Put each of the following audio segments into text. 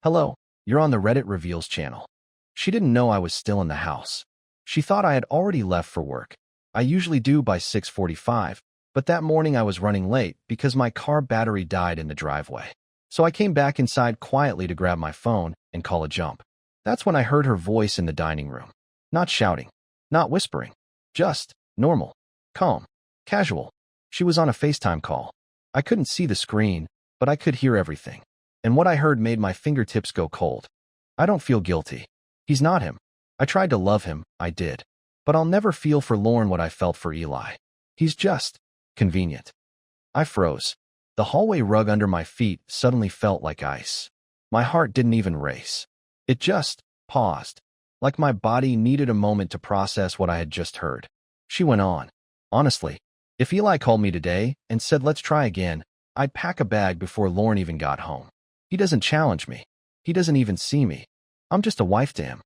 Hello, you're on the Reddit Reveals channel. She didn't know I was still in the house. She thought I had already left for work. I usually do by 6:45, but that morning I was running late because my car battery died in the driveway. So I came back inside quietly to grab my phone and call a jump. That's when I heard her voice in the dining room. Not shouting, not whispering, just normal, calm, casual. She was on a FaceTime call. I couldn't see the screen, but I could hear everything. And what I heard made my fingertips go cold. I don't feel guilty. He's not him. I tried to love him, I did. But I'll never feel for Lorne what I felt for Eli. He's just convenient. I froze. The hallway rug under my feet suddenly felt like ice. My heart didn't even race. It just paused, like my body needed a moment to process what I had just heard. She went on. Honestly, if Eli called me today and said let's try again, I'd pack a bag before Lorne even got home. He doesn't challenge me. He doesn't even see me. I'm just a wife to him.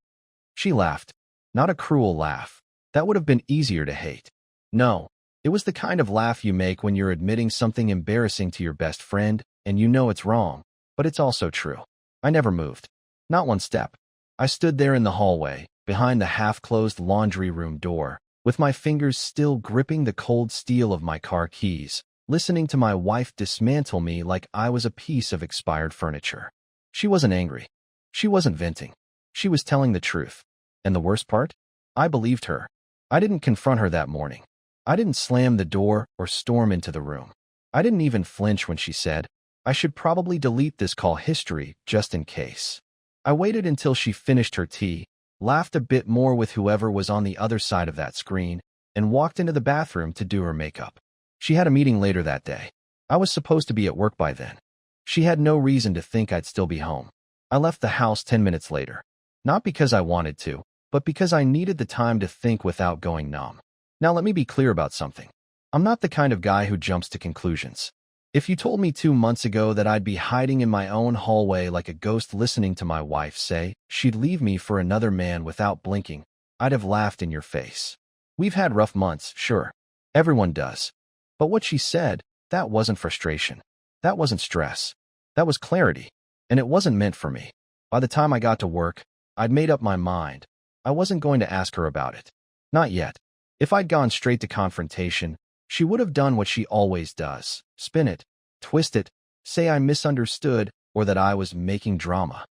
She laughed. Not a cruel laugh. That would have been easier to hate. No, it was the kind of laugh you make when you're admitting something embarrassing to your best friend and you know it's wrong, but it's also true. I never moved. Not one step. I stood there in the hallway, behind the half-closed laundry room door, with my fingers still gripping the cold steel of my car keys, listening to my wife dismantle me like I was a piece of expired furniture. She wasn't angry. She wasn't venting. She was telling the truth. And the worst part? I believed her. I didn't confront her that morning. I didn't slam the door or storm into the room. I didn't even flinch when she said, I should probably delete this call history just in case. I waited until she finished her tea, laughed a bit more with whoever was on the other side of that screen, and walked into the bathroom to do her makeup. She had a meeting later that day. I was supposed to be at work by then. She had no reason to think I'd still be home. I left the house 10 minutes later. Not because I wanted to, but because I needed the time to think without going numb. Now let me be clear about something. I'm not the kind of guy who jumps to conclusions. If you told me 2 months ago that I'd be hiding in my own hallway like a ghost listening to my wife say she'd leave me for another man without blinking, I'd have laughed in your face. We've had rough months, sure. Everyone does. But what she said, that wasn't frustration. That wasn't stress. That was clarity. And it wasn't meant for me. By the time I got to work, I'd made up my mind. I wasn't going to ask her about it. Not yet. If I'd gone straight to confrontation, she would have done what she always does. Spin it, twist it, say I misunderstood or that I was making drama.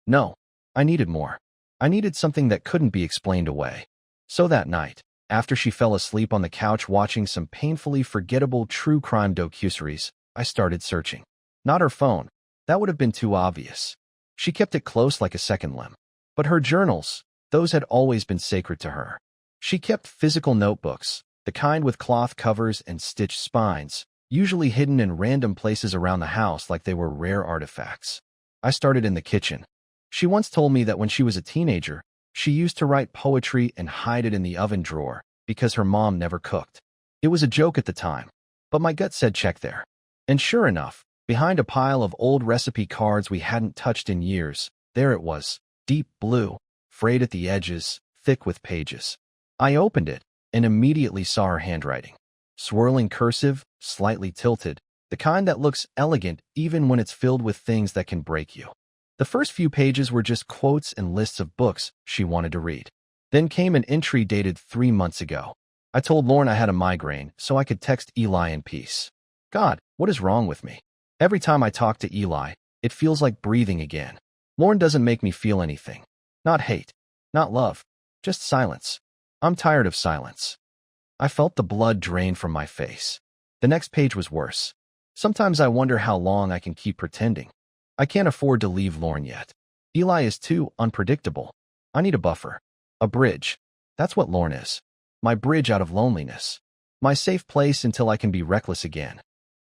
No, I needed more. I needed something that couldn't be explained away. So that night, after she fell asleep on the couch watching some painfully forgettable true crime docuseries, I started searching. Not her phone. That would have been too obvious. She kept it close like a second limb. But her journals, those had always been sacred to her. She kept physical notebooks, the kind with cloth covers and stitched spines, usually hidden in random places around the house like they were rare artifacts. I started in the kitchen. She once told me that when she was a teenager, she used to write poetry and hide it in the oven drawer because her mom never cooked. It was a joke at the time, but my gut said check there. And sure enough, behind a pile of old recipe cards we hadn't touched in years, there it was, deep blue, frayed at the edges, thick with pages. I opened it and immediately saw her handwriting. Swirling cursive, slightly tilted, the kind that looks elegant even when it's filled with things that can break you. The first few pages were just quotes and lists of books she wanted to read. Then came an entry dated 3 months ago. I told Lorne I had a migraine so I could text Eli in peace. God, what is wrong with me? Every time I talk to Eli, it feels like breathing again. Lorne doesn't make me feel anything. Not hate, not love, just silence. I'm tired of silence. I felt the blood drain from my face. The next page was worse. Sometimes I wonder how long I can keep pretending. I can't afford to leave Lorne yet. Eli is too unpredictable. I need a buffer. A bridge. That's what Lorne is. My bridge out of loneliness. My safe place until I can be reckless again.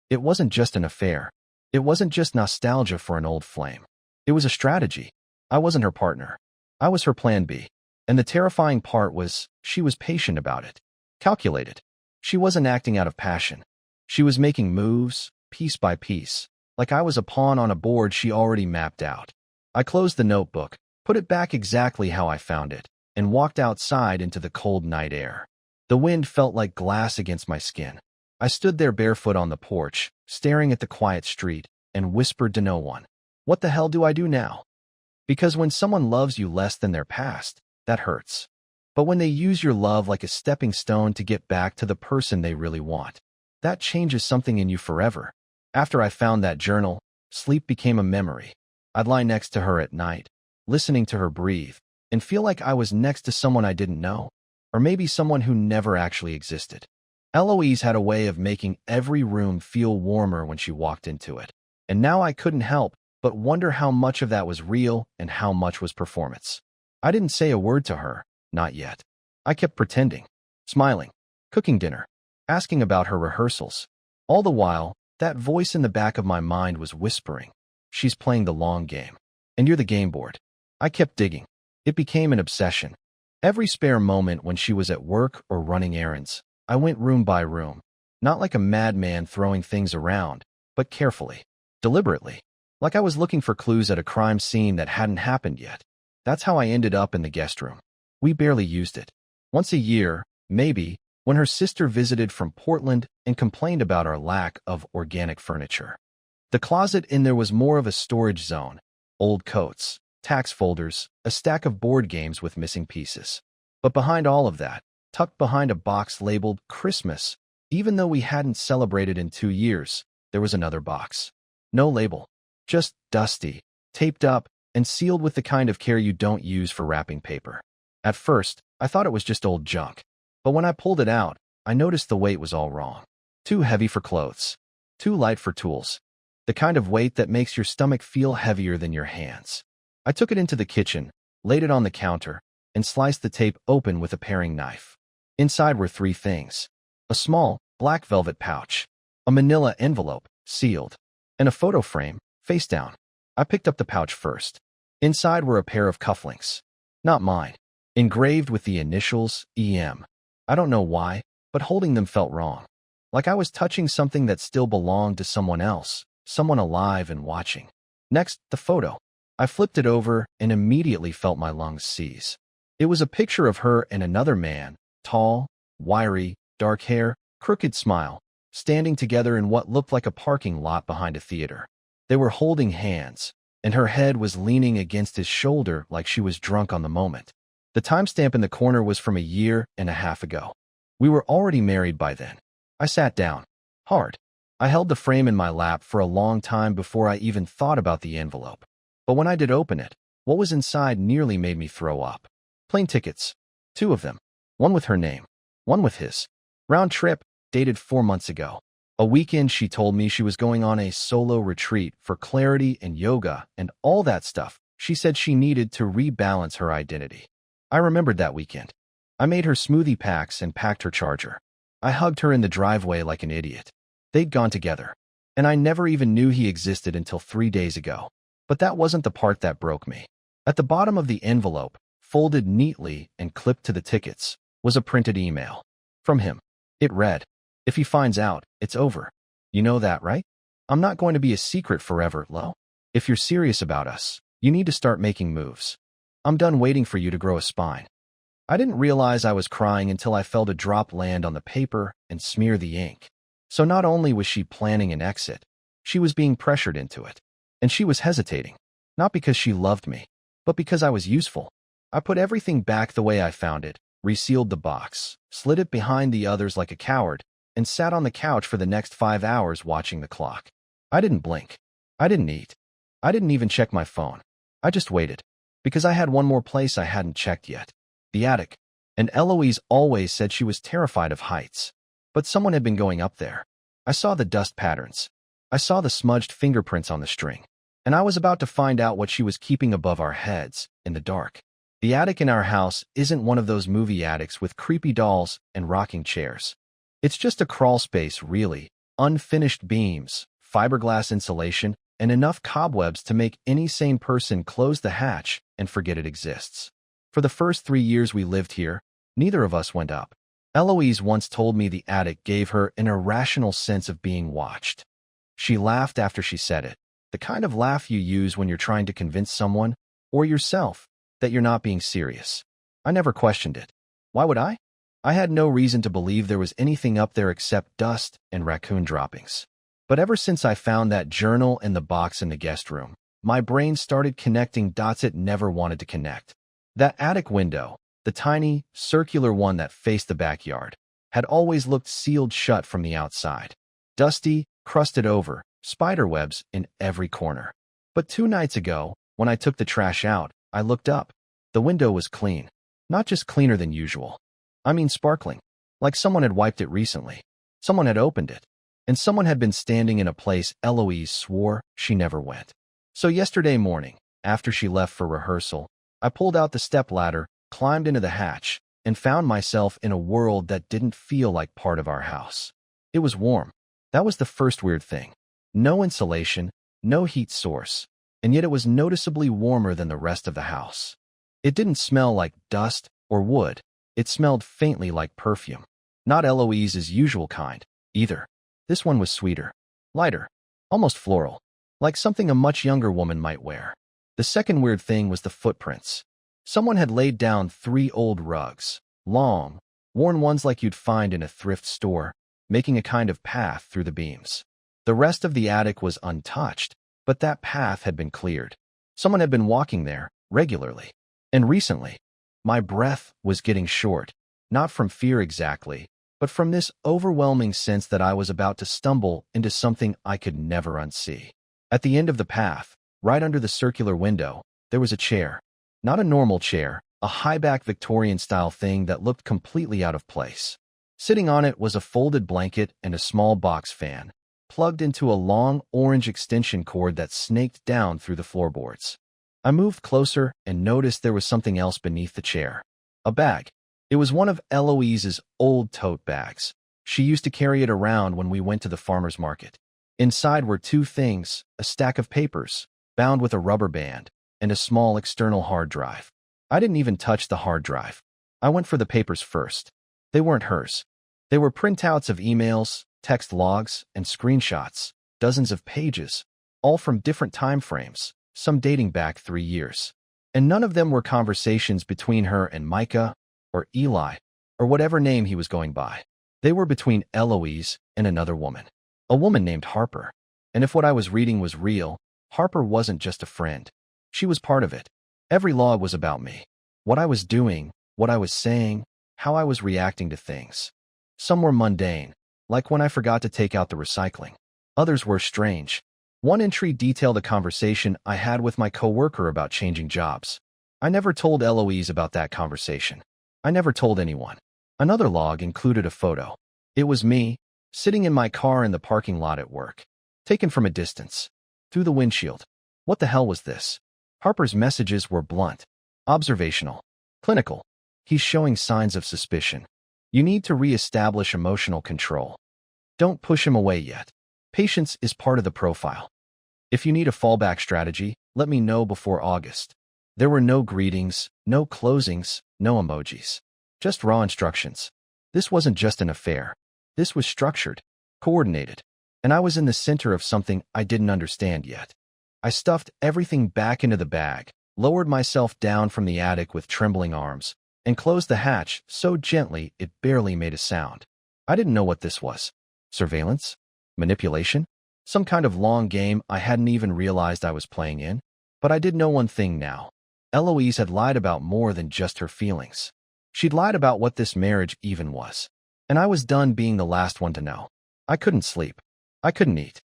It wasn't just an affair. It wasn't just nostalgia for an old flame. It was a strategy. I wasn't her partner. I was her plan B. And the terrifying part was, she was patient about it. Calculated. She wasn't acting out of passion. She was making moves, piece by piece, like I was a pawn on a board she already mapped out. I closed the notebook, put it back exactly how I found it, and walked outside into the cold night air. The wind felt like glass against my skin. I stood there barefoot on the porch, staring at the quiet street, and whispered to no one. What the hell do I do now? Because when someone loves you less than their past, that hurts. But when they use your love like a stepping stone to get back to the person they really want, that changes something in you forever. After I found that journal, sleep became a memory. I'd lie next to her at night, listening to her breathe, and feel like I was next to someone I didn't know, or maybe someone who never actually existed. Eloise had a way of making every room feel warmer when she walked into it, and now I couldn't help but wonder how much of that was real and how much was performance. I didn't say a word to her, not yet. I kept pretending, smiling, cooking dinner, asking about her rehearsals. All the while, that voice in the back of my mind was whispering, "She's playing the long game, and you're the game board." I kept digging. It became an obsession. Every spare moment when she was at work or running errands, I went room by room, not like a madman throwing things around, but carefully, deliberately, like I was looking for clues at a crime scene that hadn't happened yet. That's how I ended up in the guest room. We barely used it. Once a year, maybe, when her sister visited from Portland and complained about our lack of organic furniture. The closet in there was more of a storage zone, old coats, tax folders, a stack of board games with missing pieces. But behind all of that, tucked behind a box labeled Christmas, even though we hadn't celebrated in 2 years, there was another box. No label, just dusty, taped up, and sealed with the kind of care you don't use for wrapping paper. At first, I thought it was just old junk. But when I pulled it out, I noticed the weight was all wrong. Too heavy for clothes. Too light for tools. The kind of weight that makes your stomach feel heavier than your hands. I took it into the kitchen, laid it on the counter, and sliced the tape open with a paring knife. Inside were 3 things. A small, black velvet pouch, a manila envelope, sealed, and a photo frame, face down. I picked up the pouch first. Inside were a pair of cufflinks. Not mine. Engraved with the initials, EM. I don't know why, but holding them felt wrong. Like I was touching something that still belonged to someone else, someone alive and watching. Next, the photo. I flipped it over and immediately felt my lungs seize. It was a picture of her and another man, tall, wiry, dark hair, crooked smile, standing together in what looked like a parking lot behind a theater. They were holding hands, and her head was leaning against his shoulder like she was drunk on the moment. The timestamp in the corner was from 1.5 years ago. We were already married by then. I sat down. Hard. I held the frame in my lap for a long time before I even thought about the envelope. But when I did open it, what was inside nearly made me throw up. Plane tickets. 2 of them. One with her name. One with his. Round trip, dated 4 months ago. A weekend she told me she was going on a solo retreat for clarity and yoga and all that stuff. She said she needed to rebalance her identity. I remembered that weekend. I made her smoothie packs and packed her charger. I hugged her in the driveway like an idiot. They'd gone together, and I never even knew he existed until 3 days ago. But that wasn't the part that broke me. At the bottom of the envelope, folded neatly and clipped to the tickets, was a printed email. From him. It read, "If he finds out, it's over. You know that, right? I'm not going to be a secret forever, Lo. If you're serious about us, you need to start making moves. I'm done waiting for you to grow a spine." I didn't realize I was crying until I felt a drop land on the paper and smear the ink. So not only was she planning an exit, she was being pressured into it. And she was hesitating, not because she loved me, but because I was useful. I put everything back the way I found it, resealed the box, slid it behind the others like a coward, and sat on the couch for the next 5 hours watching the clock. I didn't blink. I didn't eat. I didn't even check my phone. I just waited, because I had one more place I hadn't checked yet. The attic. And Eloise always said she was terrified of heights. But someone had been going up there. I saw the dust patterns. I saw the smudged fingerprints on the string. And I was about to find out what she was keeping above our heads, in the dark. The attic in our house isn't one of those movie attics with creepy dolls and rocking chairs. It's just a crawl space, really. Unfinished beams, fiberglass insulation, and enough cobwebs to make any sane person close the hatch and forget it exists. For the first 3 years we lived here, neither of us went up. Eloise once told me the attic gave her an irrational sense of being watched. She laughed after she said it, the kind of laugh you use when you're trying to convince someone, or yourself, that you're not being serious. I never questioned it. Why would I? I had no reason to believe there was anything up there except dust and raccoon droppings. But ever since I found that journal and the box in the guest room, My brain started connecting dots it never wanted to connect. That attic window, the tiny, circular one that faced the backyard, had always looked sealed shut from the outside. Dusty, crusted over, spiderwebs in every corner. But 2 nights ago, when I took the trash out, I looked up. The window was clean. Not just cleaner than usual. I mean sparkling. Like someone had wiped it recently. Someone had opened it. And someone had been standing in a place Eloise swore she never went. So yesterday morning, after she left for rehearsal, I pulled out the stepladder, climbed into the hatch, and found myself in a world that didn't feel like part of our house. It was warm. That was the first weird thing. No insulation, no heat source, and yet it was noticeably warmer than the rest of the house. It didn't smell like dust or wood. It smelled faintly like perfume. Not Eloise's usual kind, either. This one was sweeter, lighter, almost floral, like something a much younger woman might wear. The second weird thing was the footprints. Someone had laid down 3 old rugs, long, worn ones like you'd find in a thrift store, making a kind of path through the beams. The rest of the attic was untouched, but that path had been cleared. Someone had been walking there, regularly. And recently, my breath was getting short, not from fear exactly, but from this overwhelming sense that I was about to stumble into something I could never unsee. At the end of the path, right under the circular window, there was a chair. Not a normal chair, a high-back Victorian-style thing that looked completely out of place. Sitting on it was a folded blanket and a small box fan, plugged into a long orange extension cord that snaked down through the floorboards. I moved closer and noticed there was something else beneath the chair. A bag. It was one of Eloise's old tote bags. She used to carry it around when we went to the farmer's market. Inside were 2 things, a stack of papers, bound with a rubber band, and a small external hard drive. I didn't even touch the hard drive. I went for the papers first. They weren't hers. They were printouts of emails, text logs, and screenshots, dozens of pages, all from different time frames, some dating back 3 years. And none of them were conversations between her and Micah, or Eli, or whatever name he was going by. They were between Eloise and another woman. A woman named Harper. And if what I was reading was real, Harper wasn't just a friend. She was part of it. Every log was about me. What I was doing, what I was saying, how I was reacting to things. Some were mundane, like when I forgot to take out the recycling. Others were strange. One entry detailed a conversation I had with my coworker about changing jobs. I never told Eloise about that conversation. I never told anyone. Another log included a photo. It was me, sitting in my car in the parking lot at work. Taken from a distance. Through the windshield. What the hell was this? Harper's messages were blunt. Observational. Clinical. He's showing signs of suspicion. You need to re-establish emotional control. Don't push him away yet. Patience is part of the profile. If you need a fallback strategy, let me know before August. There were no greetings, no closings, no emojis. Just raw instructions. This wasn't just an affair. This was structured, coordinated, and I was in the center of something I didn't understand yet. I stuffed everything back into the bag, lowered myself down from the attic with trembling arms, and closed the hatch so gently it barely made a sound. I didn't know what this was. Surveillance? Manipulation? Some kind of long game I hadn't even realized I was playing in? But I did know one thing now. Eloise had lied about more than just her feelings. She'd lied about what this marriage even was. And I was done being the last one to know. I couldn't sleep. I couldn't eat.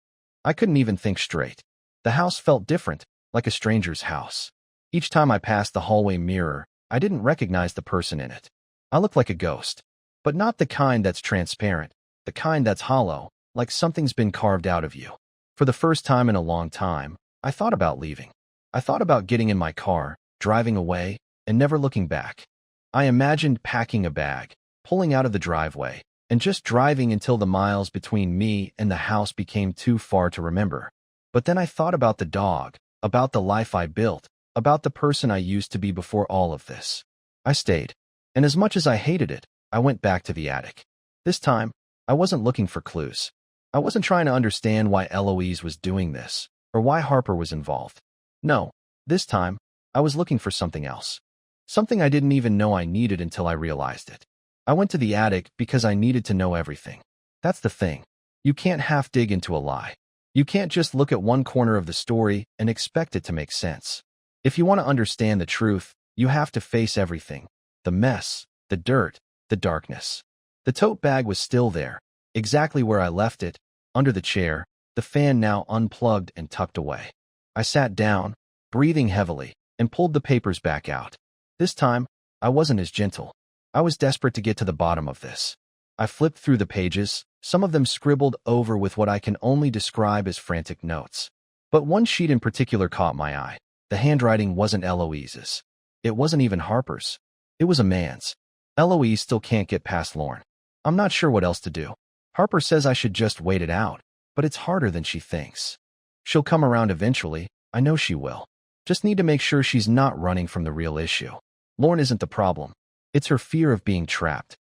I couldn't even think straight. The house felt different, like a stranger's house. Each time I passed the hallway mirror, I didn't recognize the person in it. I looked like a ghost. But not the kind that's transparent, the kind that's hollow, like something's been carved out of you. For the first time in a long time, I thought about leaving. I thought about getting in my car, driving away, and never looking back. I imagined packing a bag, pulling out of the driveway, and just driving until the miles between me and the house became too far to remember. But then I thought about the dog, about the life I built, about the person I used to be before all of this. I stayed. And as much as I hated it, I went back to the attic. This time, I wasn't looking for clues. I wasn't trying to understand why Eloise was doing this, or why Harper was involved. No, this time, I was looking for something else. Something I didn't even know I needed until I realized it. I went to the attic because I needed to know everything. That's the thing. You can't half dig into a lie. You can't just look at one corner of the story and expect it to make sense. If you want to understand the truth, you have to face everything. The mess, the dirt, the darkness. The tote bag was still there, exactly where I left it, under the chair, the fan now unplugged and tucked away. I sat down, breathing heavily, and pulled the papers back out. This time, I wasn't as gentle. I was desperate to get to the bottom of this. I flipped through the pages, some of them scribbled over with what I can only describe as frantic notes. But one sheet in particular caught my eye. The handwriting wasn't Eloise's. It wasn't even Harper's. It was a man's. Eloise still can't get past Lorne. I'm not sure what else to do. Harper says I should just wait it out, but it's harder than she thinks. She'll come around eventually, I know she will. Just need to make sure she's not running from the real issue. Lorne isn't the problem. It's her fear of being trapped.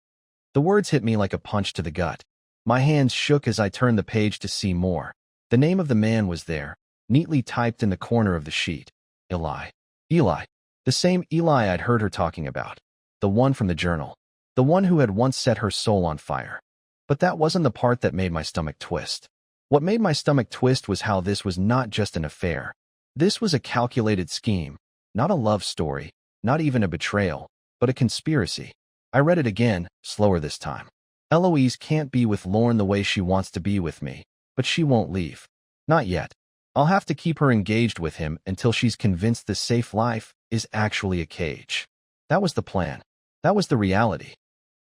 The words hit me like a punch to the gut. My hands shook as I turned the page to see more. The name of the man was there, neatly typed in the corner of the sheet. Eli. Eli. The same Eli I'd heard her talking about. The one from the journal. The one who had once set her soul on fire. But that wasn't the part that made my stomach twist. What made my stomach twist was how this was not just an affair. This was a calculated scheme, not a love story, not even a betrayal, but a conspiracy. I read it again, slower this time. Eloise can't be with Lorne the way she wants to be with me, but she won't leave. Not yet. I'll have to keep her engaged with him until she's convinced the safe life is actually a cage. That was the plan. That was the reality.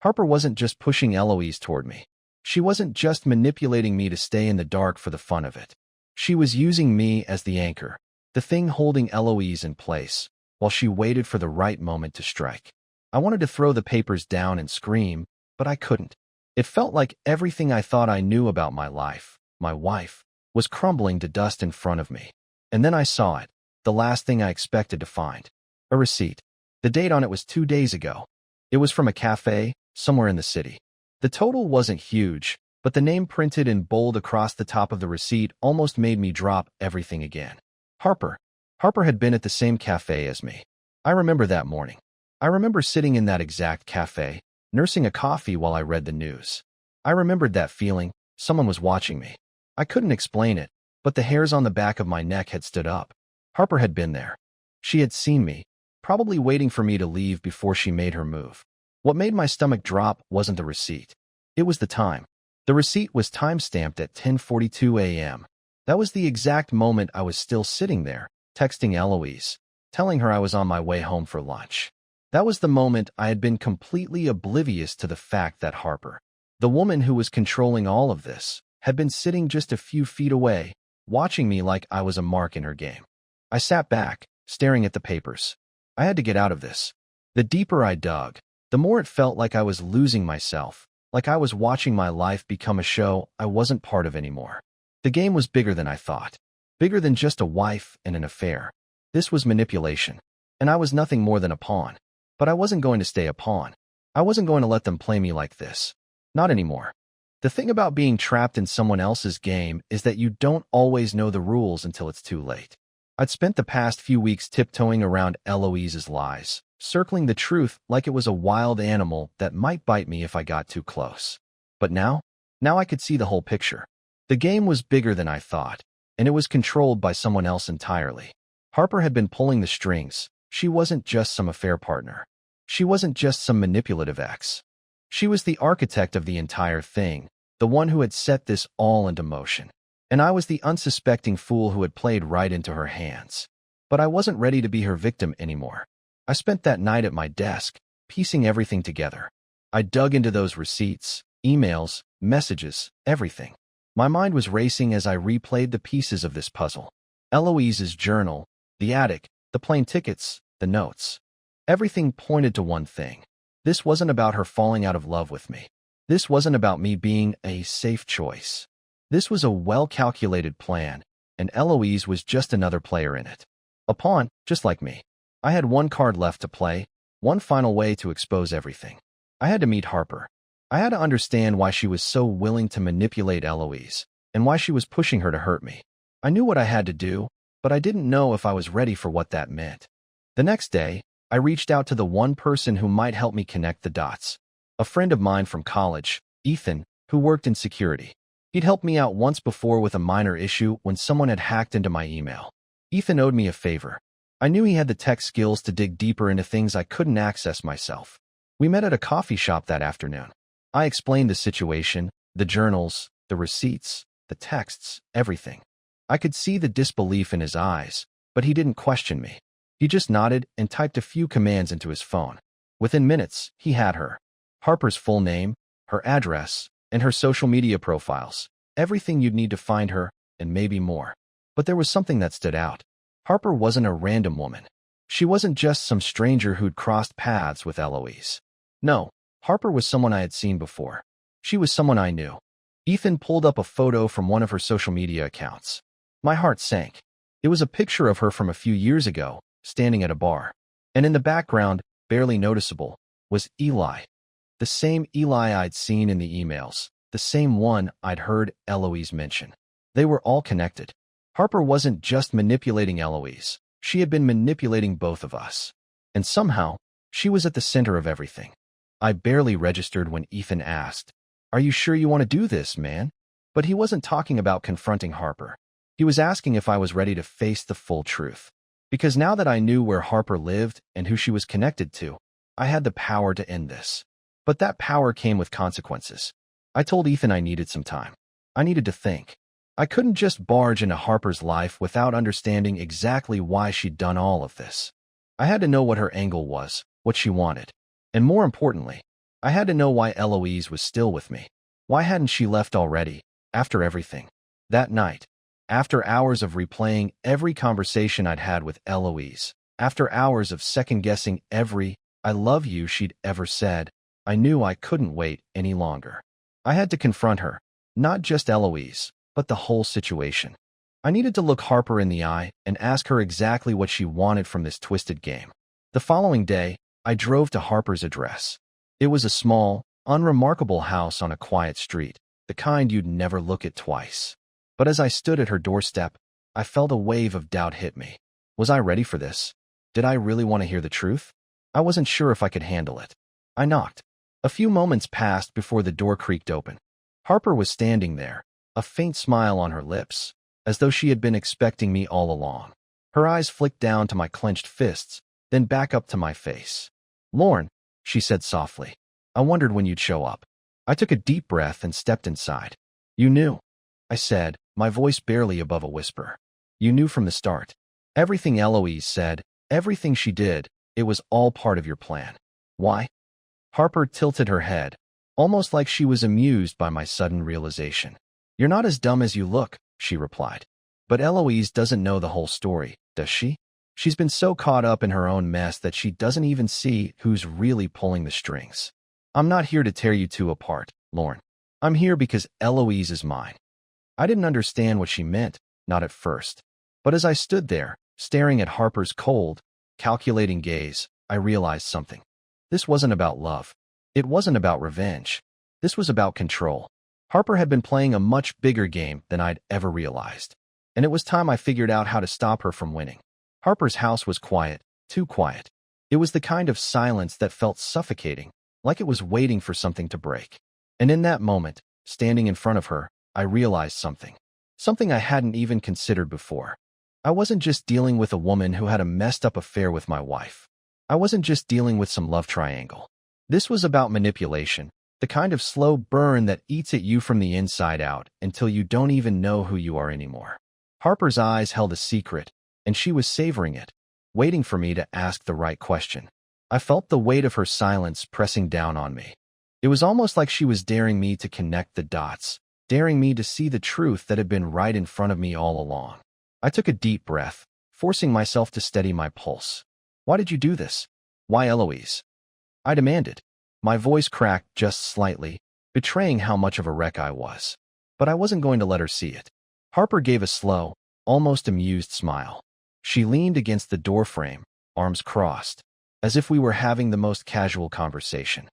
Harper wasn't just pushing Eloise toward me. She wasn't just manipulating me to stay in the dark for the fun of it. She was using me as the anchor, the thing holding Eloise in place, while she waited for the right moment to strike. I wanted to throw the papers down and scream, but I couldn't. It felt like everything I thought I knew about my life, my wife, was crumbling to dust in front of me. And then I saw it, the last thing I expected to find. A receipt. The date on it was 2 days ago. It was from a cafe, somewhere in the city. The total wasn't huge, but the name printed in bold across the top of the receipt almost made me drop everything again. Harper. Harper had been at the same cafe as me. I remember that morning. I remember sitting in that exact cafe, nursing a coffee while I read the news. I remembered that feeling, someone was watching me. I couldn't explain it, but the hairs on the back of my neck had stood up. Harper had been there. She had seen me, probably waiting for me to leave before she made her move. What made my stomach drop wasn't the receipt. It was the time. The receipt was time-stamped at 10:42 a.m. That was the exact moment I was still sitting there, texting Eloise, telling her I was on my way home for lunch. That was the moment I had been completely oblivious to the fact that Harper, the woman who was controlling all of this, had been sitting just a few feet away, watching me like I was a mark in her game. I sat back, staring at the papers. I had to get out of this. The deeper I dug, the more it felt like I was losing myself, like I was watching my life become a show I wasn't part of anymore. The game was bigger than I thought, bigger than just a wife and an affair. This was manipulation, and I was nothing more than a pawn. But I wasn't going to stay a pawn. I wasn't going to let them play me like this. Not anymore. The thing about being trapped in someone else's game is that you don't always know the rules until it's too late. I'd spent the past few weeks tiptoeing around Eloise's lies, circling the truth like it was a wild animal that might bite me if I got too close. But now I could see the whole picture. The game was bigger than I thought, and it was controlled by someone else entirely. Harper had been pulling the strings. She wasn't just some affair partner. She wasn't just some manipulative ex. She was the architect of the entire thing, the one who had set this all into motion. And I was the unsuspecting fool who had played right into her hands. But I wasn't ready to be her victim anymore. I spent that night at my desk, piecing everything together. I dug into those receipts, emails, messages, everything. My mind was racing as I replayed the pieces of this puzzle. Eloise's journal, the attic, the plane tickets, the notes. Everything pointed to one thing. This wasn't about her falling out of love with me. This wasn't about me being a safe choice. This was a well-calculated plan, and Eloise was just another player in it. A pawn, just like me. I had one card left to play, one final way to expose everything. I had to meet Harper. I had to understand why she was so willing to manipulate Eloise, and why she was pushing her to hurt me. I knew what I had to do, but I didn't know if I was ready for what that meant. The next day, I reached out to the one person who might help me connect the dots. A friend of mine from college, Ethan, who worked in security. He'd helped me out once before with a minor issue when someone had hacked into my email. Ethan owed me a favor. I knew he had the tech skills to dig deeper into things I couldn't access myself. We met at a coffee shop that afternoon. I explained the situation, the journals, the receipts, the texts, everything. I could see the disbelief in his eyes, but he didn't question me. He just nodded and typed a few commands into his phone. Within minutes, he had her. Harper's full name, her address, and her social media profiles. Everything you'd need to find her, and maybe more. But there was something that stood out. Harper wasn't a random woman. She wasn't just some stranger who'd crossed paths with Eloise. No, Harper was someone I had seen before. She was someone I knew. Ethan pulled up a photo from one of her social media accounts. My heart sank. It was a picture of her from a few years ago, standing at a bar. And in the background, barely noticeable, was Eli. The same Eli I'd seen in the emails, the same one I'd heard Eloise mention. They were all connected. Harper wasn't just manipulating Eloise. She had been manipulating both of us. And somehow, she was at the center of everything. I barely registered when Ethan asked, "Are you sure you want to do this, man?" But he wasn't talking about confronting Harper. He was asking if I was ready to face the full truth. Because now that I knew where Harper lived and who she was connected to, I had the power to end this. But that power came with consequences. I told Ethan I needed some time. I needed to think. I couldn't just barge into Harper's life without understanding exactly why she'd done all of this. I had to know what her angle was, what she wanted. And more importantly, I had to know why Eloise was still with me. Why hadn't she left already, after everything? That night, after hours of replaying every conversation I'd had with Eloise, after hours of second-guessing every "I love you" she'd ever said, I knew I couldn't wait any longer. I had to confront her, not just Eloise, but the whole situation. I needed to look Harper in the eye and ask her exactly what she wanted from this twisted game. The following day, I drove to Harper's address. It was a small, unremarkable house on a quiet street, the kind you'd never look at twice. But as I stood at her doorstep, I felt a wave of doubt hit me. Was I ready for this? Did I really want to hear the truth? I wasn't sure if I could handle it. I knocked. A few moments passed before the door creaked open. Harper was standing there, a faint smile on her lips, as though she had been expecting me all along. Her eyes flicked down to my clenched fists, then back up to my face. "Lorne," she said softly, "I wondered when you'd show up." I took a deep breath and stepped inside. "You knew," I said, my voice barely above a whisper. "You knew from the start. Everything Eloise said, everything she did, it was all part of your plan. Why?" Harper tilted her head, almost like she was amused by my sudden realization. "You're not as dumb as you look," she replied. "But Eloise doesn't know the whole story, does she? She's been so caught up in her own mess that she doesn't even see who's really pulling the strings. I'm not here to tear you two apart, Lorne. I'm here because Eloise is mine." I didn't understand what she meant, not at first. But as I stood there, staring at Harper's cold, calculating gaze, I realized something. This wasn't about love. It wasn't about revenge. This was about control. Harper had been playing a much bigger game than I'd ever realized. And it was time I figured out how to stop her from winning. Harper's house was quiet, too quiet. It was the kind of silence that felt suffocating, like it was waiting for something to break. And in that moment, standing in front of her, I realized something. Something I hadn't even considered before. I wasn't just dealing with a woman who had a messed up affair with my wife. I wasn't just dealing with some love triangle. This was about manipulation, the kind of slow burn that eats at you from the inside out until you don't even know who you are anymore. Harper's eyes held a secret, and she was savoring it, waiting for me to ask the right question. I felt the weight of her silence pressing down on me. It was almost like she was daring me to connect the dots, daring me to see the truth that had been right in front of me all along. I took a deep breath, forcing myself to steady my pulse. "Why did you do this? Why Eloise?" I demanded. My voice cracked just slightly, betraying how much of a wreck I was. But I wasn't going to let her see it. Harper gave a slow, almost amused smile. She leaned against the doorframe, arms crossed, as if we were having the most casual conversation.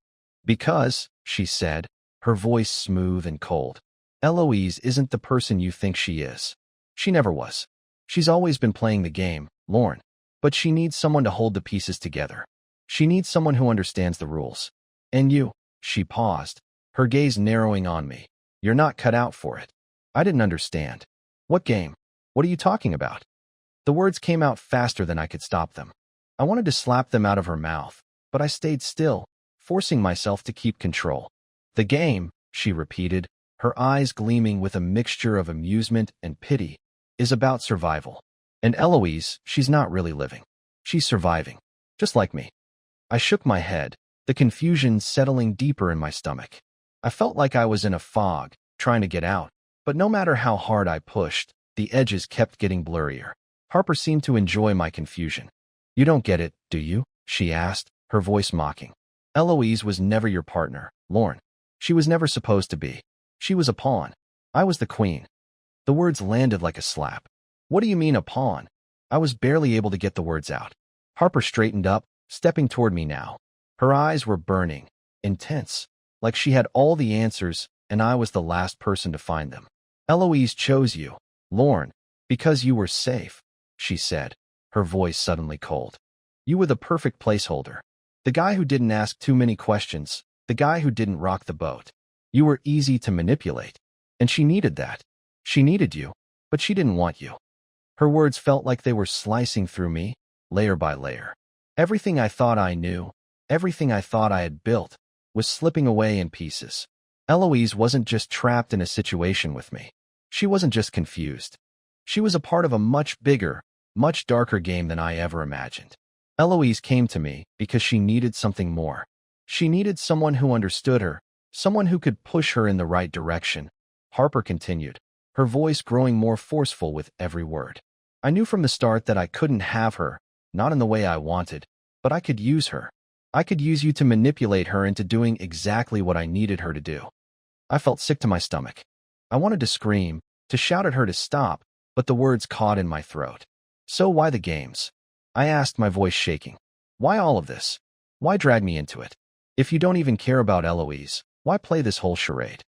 "Because," she said, her voice smooth and cold, "Eloise isn't the person you think she is. She never was. She's always been playing the game, Lorne. But she needs someone to hold the pieces together. She needs someone who understands the rules. And you." She paused, her gaze narrowing on me. You're not cut out for it. I didn't understand. What game? What are you talking about? The words came out faster than I could stop them. I wanted to slap them out of her mouth, but I stayed still, forcing myself to keep control. The game, she repeated, her eyes gleaming with a mixture of amusement and pity, is about survival. And Eloise, she's not really living. She's surviving, just like me. I shook my head, the confusion settling deeper in my stomach. I felt like I was in a fog, trying to get out, but no matter how hard I pushed, the edges kept getting blurrier. Harper seemed to enjoy my confusion. You don't get it, do you? She asked, her voice mocking. Eloise was never your partner, Lorne. She was never supposed to be. She was a pawn. I was the queen. The words landed like a slap. What do you mean a pawn? I was barely able to get the words out. Harper straightened up, stepping toward me now. Her eyes were burning, intense, like she had all the answers and I was the last person to find them. Eloise chose you, Lorne, because you were safe, she said, her voice suddenly cold. You were the perfect placeholder. The guy who didn't ask too many questions, the guy who didn't rock the boat. You were easy to manipulate. And she needed that. She needed you, but she didn't want you. Her words felt like they were slicing through me, layer by layer. Everything I thought I knew, everything I thought I had built, was slipping away in pieces. Eloise wasn't just trapped in a situation with me. She wasn't just confused. She was a part of a much bigger, much darker game than I ever imagined. Eloise came to me because she needed something more. She needed someone who understood her, someone who could push her in the right direction. Harper continued, her voice growing more forceful with every word. I knew from the start that I couldn't have her, not in the way I wanted, but I could use her. I could use you to manipulate her into doing exactly what I needed her to do. I felt sick to my stomach. I wanted to scream, to shout at her to stop, but the words caught in my throat. So why the games? I asked, my voice shaking. Why all of this? Why drag me into it? If you don't even care about Eloise, why play this whole charade?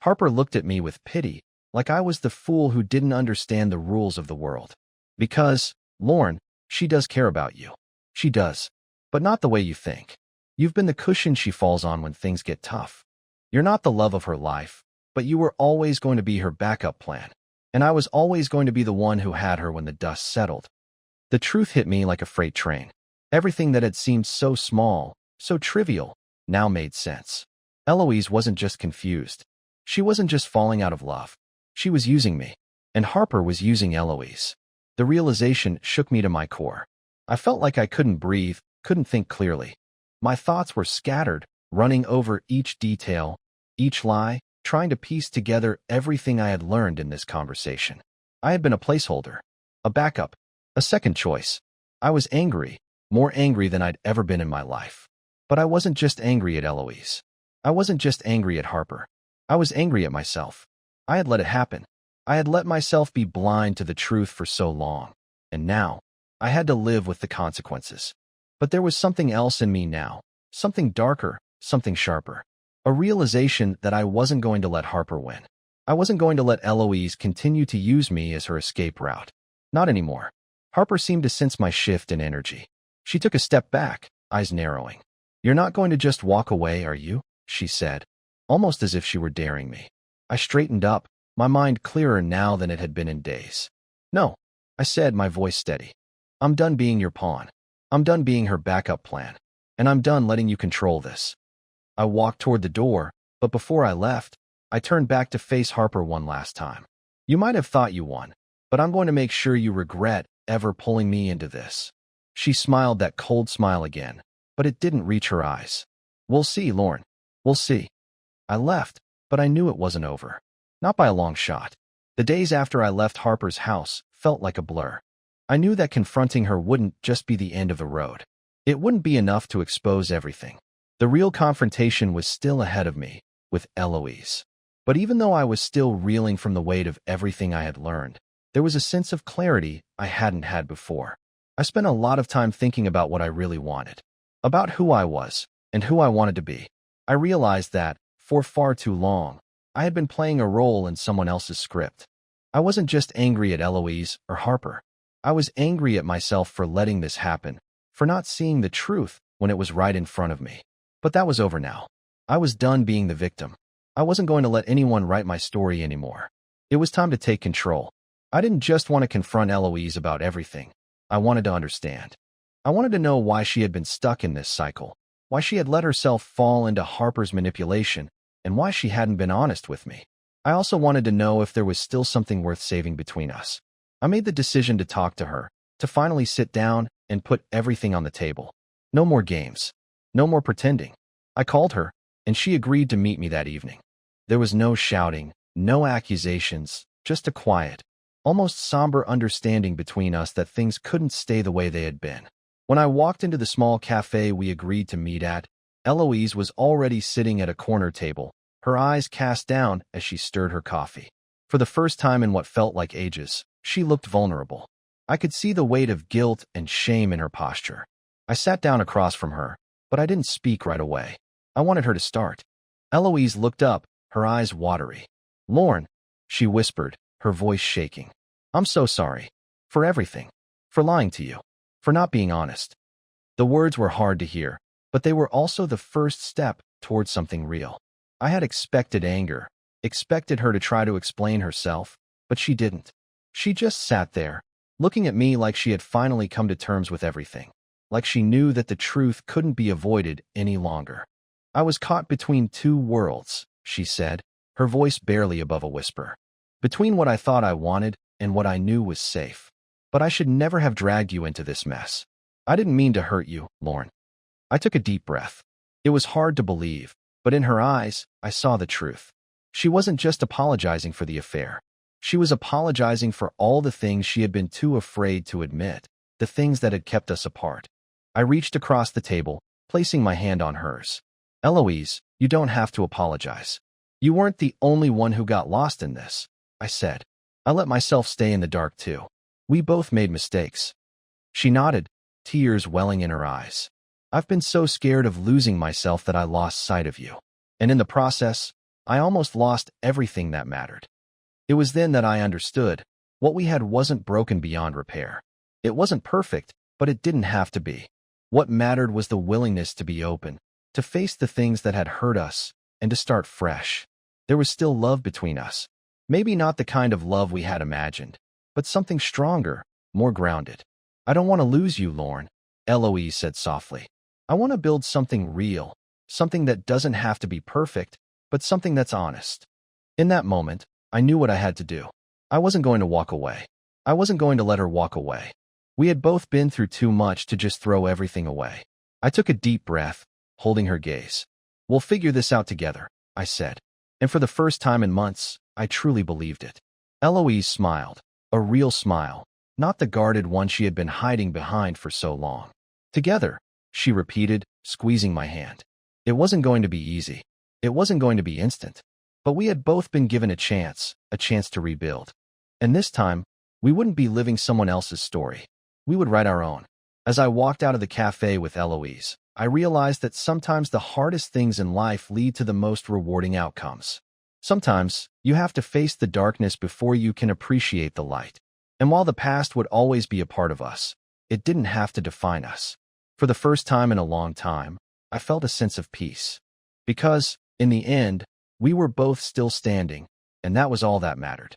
Harper looked at me with pity, like I was the fool who didn't understand the rules of the world. Because, Lorne, she does care about you. She does. But not the way you think. You've been the cushion she falls on when things get tough. You're not the love of her life, but you were always going to be her backup plan. And I was always going to be the one who had her when the dust settled. The truth hit me like a freight train. Everything that had seemed so small, so trivial, now made sense. Eloise wasn't just confused. She wasn't just falling out of love. She was using me. And Harper was using Eloise. The realization shook me to my core. I felt like I couldn't breathe, couldn't think clearly. My thoughts were scattered, running over each detail, each lie, trying to piece together everything I had learned in this conversation. I had been a placeholder, a backup, a second choice. I was angry, more angry than I'd ever been in my life. But I wasn't just angry at Eloise. I wasn't just angry at Harper. I was angry at myself. I had let it happen. I had let myself be blind to the truth for so long. And now, I had to live with the consequences. But there was something else in me now, something darker, something sharper. A realization that I wasn't going to let Harper win. I wasn't going to let Eloise continue to use me as her escape route. Not anymore. Harper seemed to sense my shift in energy. She took a step back, eyes narrowing. You're not going to just walk away, are you? She said, almost as if she were daring me. I straightened up, my mind clearer now than it had been in days. No, I said, my voice steady. I'm done being your pawn. I'm done being her backup plan. And I'm done letting you control this. I walked toward the door, but before I left, I turned back to face Harper one last time. You might have thought you won, but I'm going to make sure you regret ever pulling me into this. She smiled that cold smile again, but it didn't reach her eyes. We'll see, Lorne. We'll see. I left, but I knew it wasn't over. Not by a long shot. The days after I left Harper's house felt like a blur. I knew that confronting her wouldn't just be the end of the road. It wouldn't be enough to expose everything. The real confrontation was still ahead of me, with Eloise. But even though I was still reeling from the weight of everything I had learned, there was a sense of clarity I hadn't had before. I spent a lot of time thinking about what I really wanted, about who I was and who I wanted to be. I realized that, for far too long, I had been playing a role in someone else's script. I wasn't just angry at Eloise or Harper. I was angry at myself for letting this happen, for not seeing the truth when it was right in front of me. But that was over now. I was done being the victim. I wasn't going to let anyone write my story anymore. It was time to take control. I didn't just want to confront Eloise about everything. I wanted to understand. I wanted to know why she had been stuck in this cycle, why she had let herself fall into Harper's manipulation, and why she hadn't been honest with me. I also wanted to know if there was still something worth saving between us. I made the decision to talk to her, to finally sit down and put everything on the table. No more games. No more pretending. I called her, and she agreed to meet me that evening. There was no shouting, no accusations, just a quiet, almost somber understanding between us that things couldn't stay the way they had been. When I walked into the small cafe we agreed to meet at, Eloise was already sitting at a corner table, her eyes cast down as she stirred her coffee. For the first time in what felt like ages, she looked vulnerable. I could see the weight of guilt and shame in her posture. I sat down across from her, but I didn't speak right away. I wanted her to start. Eloise looked up, her eyes watery. "Lorne," she whispered, her voice shaking. "I'm so sorry. For everything. For lying to you. For not being honest." The words were hard to hear, but they were also the first step towards something real. I had expected anger, expected her to try to explain herself, but she didn't. She just sat there, looking at me like she had finally come to terms with everything, like she knew that the truth couldn't be avoided any longer. "I was caught between two worlds," she said, her voice barely above a whisper. "Between what I thought I wanted and what I knew was safe. But I should never have dragged you into this mess. I didn't mean to hurt you, Lorne." I took a deep breath. It was hard to believe, but in her eyes, I saw the truth. She wasn't just apologizing for the affair. She was apologizing for all the things she had been too afraid to admit, the things that had kept us apart. I reached across the table, placing my hand on hers. "Eloise, you don't have to apologize. You weren't the only one who got lost in this," I said. "I let myself stay in the dark too. We both made mistakes." She nodded, tears welling in her eyes. "I've been so scared of losing myself that I lost sight of you. And in the process, I almost lost everything that mattered." It was then that I understood. What we had wasn't broken beyond repair. It wasn't perfect, but it didn't have to be. What mattered was the willingness to be open, to face the things that had hurt us, and to start fresh. There was still love between us. Maybe not the kind of love we had imagined, but something stronger, more grounded. "I don't want to lose you, Lorne," Eloise said softly. "I want to build something real, something that doesn't have to be perfect, but something that's honest." In that moment, I knew what I had to do. I wasn't going to walk away. I wasn't going to let her walk away. We had both been through too much to just throw everything away. I took a deep breath, holding her gaze. "We'll figure this out together," I said. And for the first time in months, I truly believed it. Eloise smiled, a real smile, not the guarded one she had been hiding behind for so long. "Together," she repeated, squeezing my hand. It wasn't going to be easy. It wasn't going to be instant. But we had both been given a chance to rebuild. And this time, we wouldn't be living someone else's story. We would write our own. As I walked out of the cafe with Eloise, I realized that sometimes the hardest things in life lead to the most rewarding outcomes. Sometimes, you have to face the darkness before you can appreciate the light. And while the past would always be a part of us, it didn't have to define us. For the first time in a long time, I felt a sense of peace. Because, in the end, we were both still standing, and that was all that mattered.